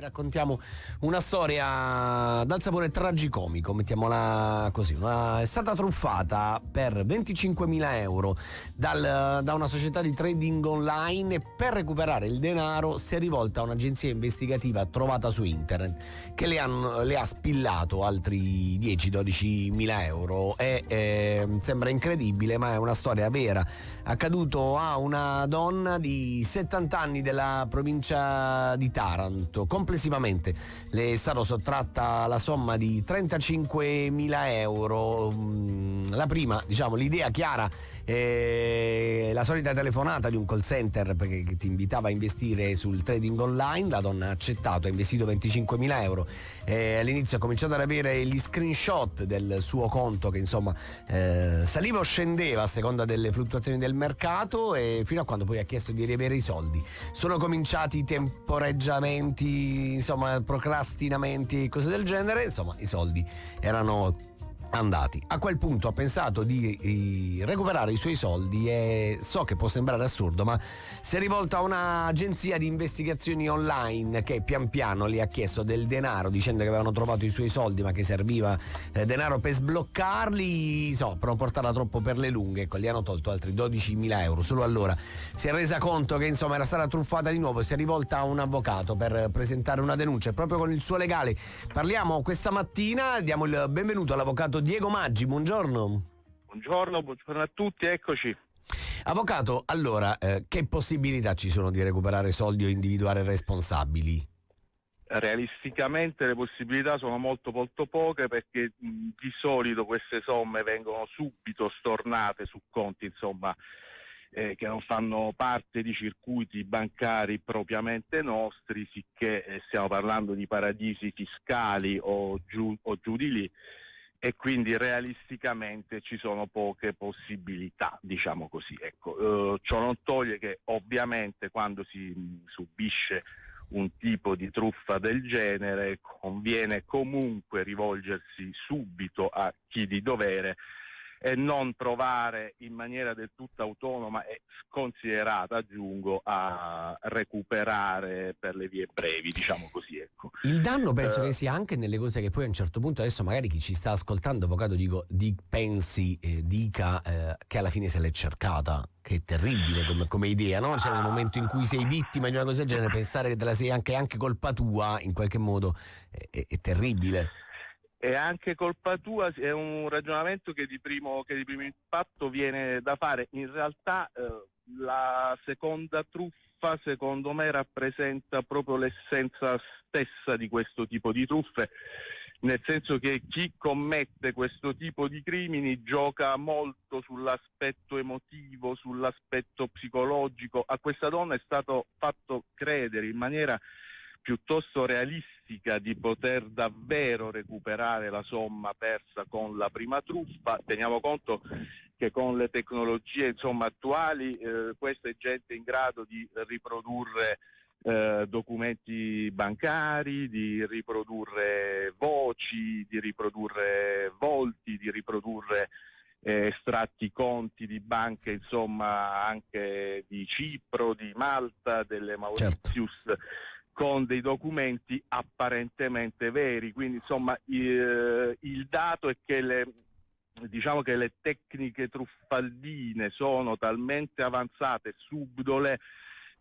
Vi raccontiamo una storia dal sapore tragicomico, mettiamola così. È stata truffata per 25.000 euro da una società di trading online e per recuperare il denaro si è rivolta a un'agenzia investigativa trovata su internet che le ha spillato altri 10-12 mila euro e sembra incredibile, ma è una storia vera. Accaduto a una donna di 70 anni della provincia di Taranto. Complessivamente le è stata sottratta la somma di 35.000 euro. La prima, l'idea chiara, la solita telefonata di un call center che ti invitava a investire sul trading online. La donna ha accettato, ha investito 25.000 euro. All'inizio ha cominciato ad avere gli screenshot del suo conto che saliva o scendeva a seconda delle fluttuazioni del mercato, e fino a quando poi ha chiesto di riavere i soldi. Sono cominciati i temporeggiamenti, procrastinamenti, cose del genere. I soldi erano andati. A quel punto ha pensato di recuperare i suoi soldi e so che può sembrare assurdo, ma si è rivolta a un'agenzia di investigazioni online che pian piano le ha chiesto del denaro, dicendo che avevano trovato i suoi soldi ma che serviva denaro per sbloccarli, per non portarla troppo per le lunghe. Gli hanno tolto altri 12.000 euro. Solo allora si è resa conto che era stata truffata di nuovo. Si è rivolta a un avvocato per presentare una denuncia, e proprio con il suo legale parliamo questa mattina. Diamo il benvenuto all'avvocato Diego Maggi. Buongiorno. Buongiorno a tutti, eccoci. Avvocato, allora, che possibilità ci sono di recuperare soldi o individuare responsabili? Realisticamente le possibilità sono molto poche, perché di solito queste somme vengono subito stornate su conti che non fanno parte di circuiti bancari propriamente nostri, sicché stiamo parlando di paradisi fiscali o giù di lì, e quindi realisticamente ci sono poche possibilità, diciamo così. Ciò non toglie che ovviamente quando si subisce un tipo di truffa del genere conviene comunque rivolgersi subito a chi di dovere e non provare in maniera del tutto autonoma e sconsiderata, aggiungo, a recuperare per le vie brevi, diciamo così. Il danno penso che sia anche nelle cose che poi a un certo punto, adesso magari chi ci sta ascoltando, avvocato, dica che alla fine se l'è cercata, che è terribile come idea, no? Nel momento in cui sei vittima di una cosa del genere, pensare che te la sei anche colpa tua, in qualche modo è terribile. È anche colpa tua, è un ragionamento che di primo impatto viene da fare. In realtà la seconda truffa, secondo me, rappresenta proprio l'essenza stessa di questo tipo di truffe, nel senso che chi commette questo tipo di crimini gioca molto sull'aspetto emotivo, sull'aspetto psicologico. A questa donna è stato fatto credere in maniera piuttosto realistica di poter davvero recuperare la somma persa con la prima truffa. Teniamo conto che con le tecnologie attuali questa è gente in grado di riprodurre documenti bancari, di riprodurre voci, di riprodurre volti, di riprodurre estratti conti di banche, anche di Cipro, di Malta, delle Mauritius, certo, con dei documenti apparentemente veri. Quindi il dato è che le tecniche truffaldine sono talmente avanzate e subdole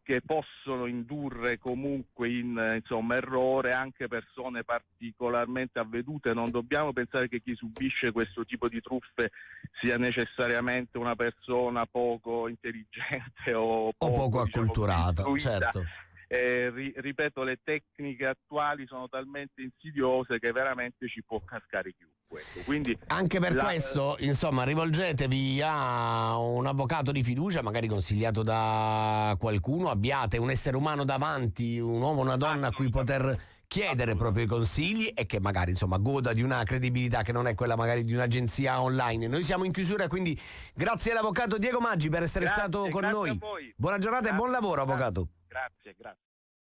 che possono indurre comunque in errore anche persone particolarmente avvedute. Non dobbiamo pensare che chi subisce questo tipo di truffe sia necessariamente una persona poco intelligente o poco acculturata, certo. Ripeto, le tecniche attuali sono talmente insidiose che veramente ci può cascare chiunque. Quindi anche per questo, rivolgetevi a un avvocato di fiducia, magari consigliato da qualcuno. Abbiate un essere umano davanti, un uomo, una donna a cui poter chiedere proprio i consigli e che magari goda di una credibilità che non è quella magari di un'agenzia online. Noi siamo in chiusura, quindi grazie all'avvocato Diego Maggi per essere stato con noi. Buona giorata e buon lavoro, avvocato. Grazie.